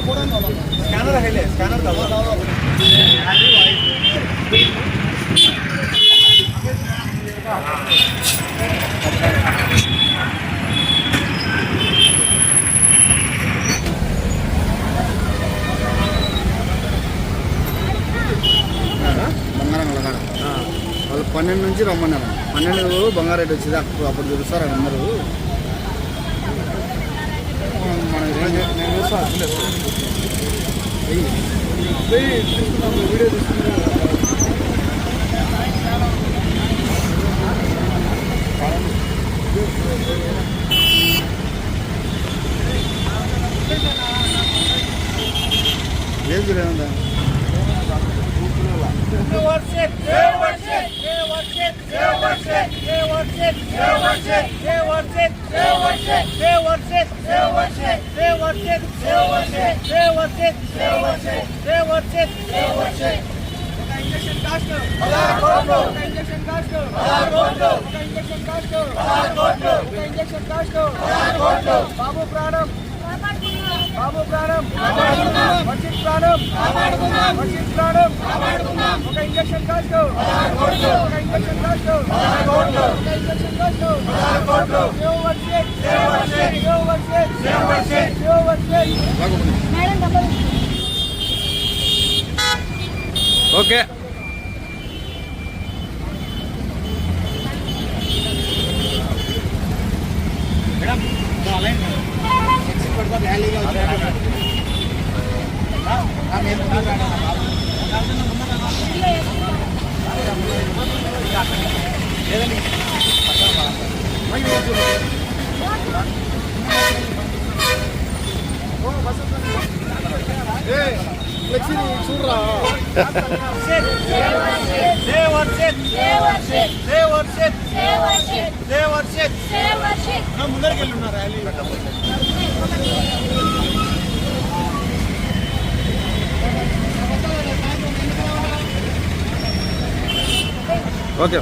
Scanner है ले scanner వాళ్ళు 12 నుంచి రమ్మన్నారు. 12 బంగారెడ్డి వచ్చింది. అప్పుడు తెలుస్తారు అందరూ. నేను చూస్తాను వీడియో తీసుకున్నాను. లేదు ఏముందా బాబు ప్రాణం బాబు ప్రాణం వర్షిత్ ప్రాణం వర్షిత్ ప్రాణం ఒక ఇంజక్షన్ కాస్ట్ ఒక ఇంజక్షన్ కాస్ట్ ఒక ఇంజక్షన్ కాస్ట్ ఓకే చూడరా ముందరికి వెళ్ళి ఉన్నారు ర్యాలీ. ఓకే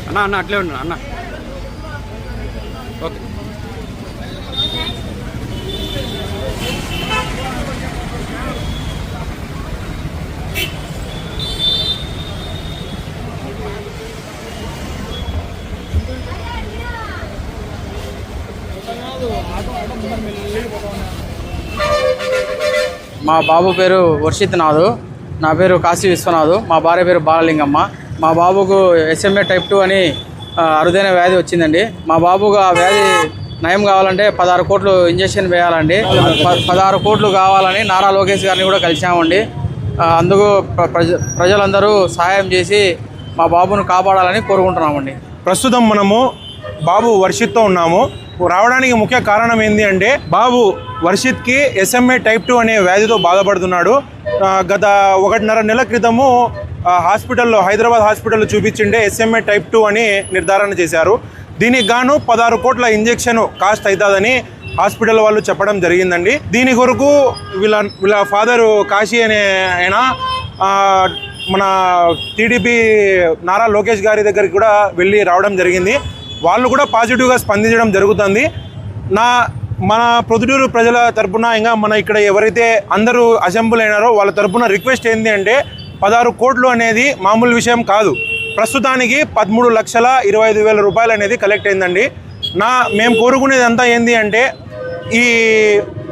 అన్న అన్న అట్లే ఉన్నా అన్న. ఓకే మా బాబు పేరు వర్షిత్ నాథ్, నా పేరు కాశీ విశ్వనాథ్, మా భార్య పేరు బాలలింగమ్మ. మా బాబుకు SMA type 2 అని అరుదైన వ్యాధి వచ్చిందండి. మా బాబుకు ఆ వ్యాధి నయం కావాలంటే 16 కోట్లు ఇంజక్షన్ వేయాలండి. 16 కోట్లు కావాలని నారా లోకేష్ గారిని కూడా కలిసామండి. అందుకు ప్రజలందరూ సహాయం చేసి మా బాబును కాపాడాలని కోరుకుంటున్నామండి. ప్రస్తుతం మనము బాబు వర్షిత్తో ఉన్నాము. రావడానికి ముఖ్య కారణం ఏంటి అంటే బాబు వర్షిత్కి SMA type 2 అనే వ్యాధితో బాధపడుతున్నాడు. గత 1.5 నెలల క్రితము హాస్పిటల్లో హైదరాబాద్ హాస్పిటల్లో చూపించిండే SMA type 2 అని నిర్ధారణ చేశారు. దీనికి గాను 16 కోట్ల ఇంజెక్షన్ కాస్ట్ అవుతుందని హాస్పిటల్ వాళ్ళు చెప్పడం జరిగిందండి. దీని కొరకు వీళ్ళ ఫాదరు కాశీ అనే ఆయన మన టీడీపీ నారా లోకేష్ గారి దగ్గరికి కూడా వెళ్ళి రావడం జరిగింది. వాళ్ళు కూడా పాజిటివ్గా స్పందించడం జరుగుతుంది. మన ప్రొద్దుటూరు ప్రజల తరపున ఇంకా మన ఇక్కడ ఎవరైతే అందరూ అసెంబ్లీ అయినారో వాళ్ళ తరపున రిక్వెస్ట్ ఏంటి అంటే 16 కోట్లు అనేది మామూలు విషయం కాదు. ప్రస్తుతానికి 13,25,000 రూపాయలు అనేది కలెక్ట్ అయిందండి. మేము కోరుకునేది అంతా ఏంటి అంటే ఈ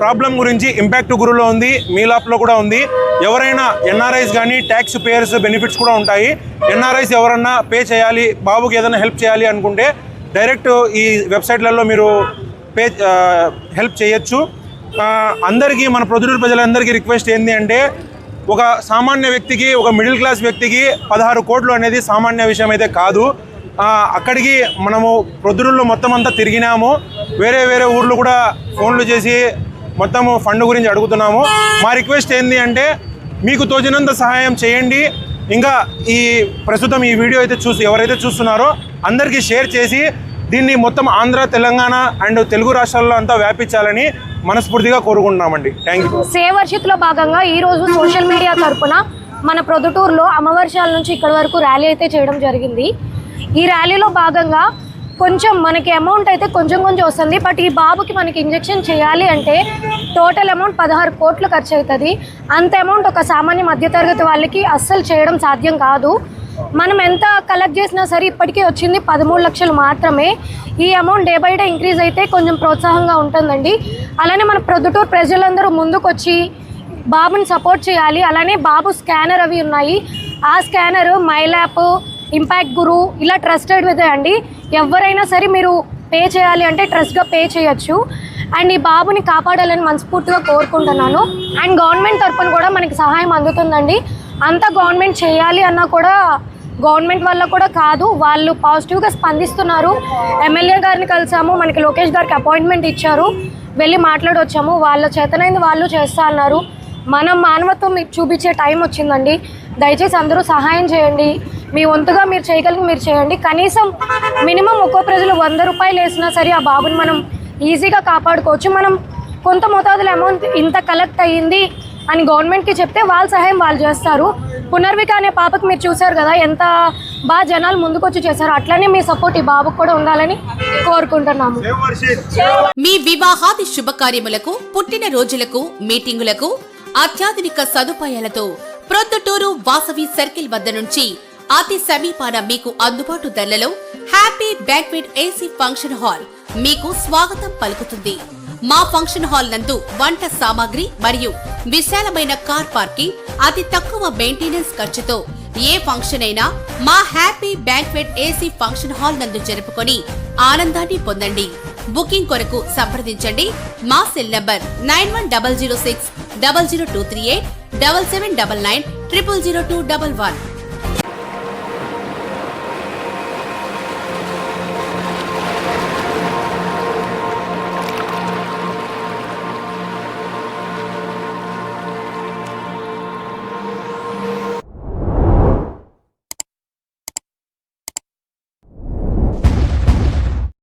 ప్రాబ్లం గురించి ఇంపాక్ట్ గురులో ఉంది, మీలాప్లో కూడా ఉంది. ఎవరైనా ఎన్ఆర్ఐస్ కానీ ట్యాక్స్ పేయర్స్ బెనిఫిట్స్ కూడా ఉంటాయి. ఎన్ఆర్ఐస్ ఎవరన్నా పే చేయాలి, బాబుకి ఏదైనా హెల్ప్ చేయాలి అనుకుంటే డైరెక్ట్ ఈ వెబ్సైట్లలో మీరు హెల్ప్ చేయొచ్చు. అందరికీ మన ప్రొద్దుటూరు ప్రజలందరికీ రిక్వెస్ట్ ఏంటి అంటే ఒక సామాన్య వ్యక్తికి, ఒక మిడిల్ క్లాస్ వ్యక్తికి 16 కోట్లు అనేది సామాన్య విషయం అయితే కాదు. అక్కడికి మనము ప్రొద్దుటూరులో మొత్తం అంతా తిరిగినాము. వేరే ఊర్లు కూడా ఫోన్లు చేసి మొత్తము ఫండ్ గురించి అడుగుతున్నాము. మా రిక్వెస్ట్ ఏంటి అంటే మీకు తోచినంత సహాయం చేయండి. ఇంకా ఈ ప్రస్తుతం ఈ వీడియో అయితే ఎవరైతే చూస్తున్నారో అందరికీ షేర్ చేసి దీన్ని మొత్తం ఆంధ్ర, తెలంగాణ అండ్ తెలుగు రాష్ట్రాల్లో అంతా వ్యాపించాలని మనస్ఫూర్తిగా కోరుకుంటున్నామండి. Thank you. సేవ్ వర్షిత్లో భాగంగా ఈరోజు సోషల్ మీడియా తరపున మన ప్రొద్దుటూరులో అమ్మవర్షాల నుంచి ఇక్కడి వరకు ర్యాలీ అయితే చేయడం జరిగింది. ఈ ర్యాలీలో భాగంగా కొంచెం మనకి అమౌంట్ అయితే కొంచెం వస్తుంది. బట్ ఈ బాబుకి మనకి ఇంజెక్షన్ చేయాలి అంటే టోటల్ అమౌంట్ 16 కోట్లు ఖర్చు అవుతుంది. అంత అమౌంట్ ఒక సామాన్య మధ్యతరగతి వాళ్ళకి అస్సలు చేయడం సాధ్యం కాదు. మనం ఎంత కలెక్ట్ చేసినా సరే ఇప్పటికీ వచ్చింది 13 లక్షలు మాత్రమే. ఈ amount day by day increase అయితే కొంచెం ప్రోత్సాహంగా ఉంటుందండి. అలానే మన ప్రొద్దుటూరు ప్రజలందరూ ముందుకొచ్చి బాబుని సపోర్ట్ చేయాలి. అలానే బాబు స్కానర్ అవి ఉన్నాయి. ఆ స్కానర్ మైల్యాప్, ఇంపాక్ట్ గురు ఇలా ట్రస్టెడ్ అండి. ఎవరైనా సరే మీరు పే చేయాలి అంటే ట్రస్ట్గా పే చేయొచ్చు. అండ్ ఈ బాబుని కాపాడాలని మనస్ఫూర్తిగా కోరుకుంటున్నాను. అండ్ గవర్నమెంట్ తరఫున కూడా మనకి సహాయం అందుతుందండి. అంతా గవర్నమెంట్ చేయాలి అన్నా కూడా గవర్నమెంట్ వల్ల కూడా కాదు, వాళ్ళు పాజిటివ్గా స్పందిస్తున్నారు. ఎమ్మెల్యే గారిని కలిసాము, మనకి లోకేష్ గారికి అపాయింట్మెంట్ ఇచ్చారు, వెళ్ళి మాట్లాడొచ్చాము. వాళ్ళ చేతనైంది వాళ్ళు చేస్తా అన్నారు. మనం మానవత్వం మీకు చూపించే టైం వచ్చిందండి. దయచేసి అందరూ సహాయం చేయండి. మీ వంతుగా మీరు చేయగలిగి మీరు చేయండి. కనీసం మినిమం ఒక్కో ప్రజలు 100 రూపాయలు వేసినా సరే ఆ బాబుని మనం ఈజీగా కాపాడుకోవచ్చు. మనం కొంత మోతాదులో అమౌంట్ ఇంత కలెక్ట్ అయ్యింది అని గవర్నమెంట్కి చెప్తే వాళ్ళ సహాయం వాళ్ళు చేస్తారు. పునర్విక అనే పాపకి మీరు చూశారు కదా ఎంత బాగా జనాలు ముందుకొచ్చి చేశారు. అట్లనే మీ సపోర్ట్ ఈ బాబుకు కూడా ఉండాలని కోరుకుంటున్నాము. మీ వివాహాది శుభకార్యములకు, పుట్టిన రోజులకు, మీటింగులకు అత్యాధునిక సదుపాయాలతో ప్రొద్దుటూరు వాసవి సర్కిల్ వద్ద నుంచి అతి సమీపాన మీకు అందుబాటు ధరలలో happy banquet AC function hall మీకు స్వాగతం పలుకుతుంది. మా ఫంక్షన్ హాల్ నందు వంట సామాగ్రి మరియు విశాలమైన కార్ పార్కింగ్, అతి తక్కువ మెయింటెనెన్స్ ఖర్చుతో ఏ ఫంక్షన్ అయినా మా happy banquet AC function hall నందు జరుపుకొని ఆనందాన్ని పొందండి. బుకింగ్ కొరకు సంప్రదించండి. మా సెల్ నంబర్ 9100600238 7799 000211.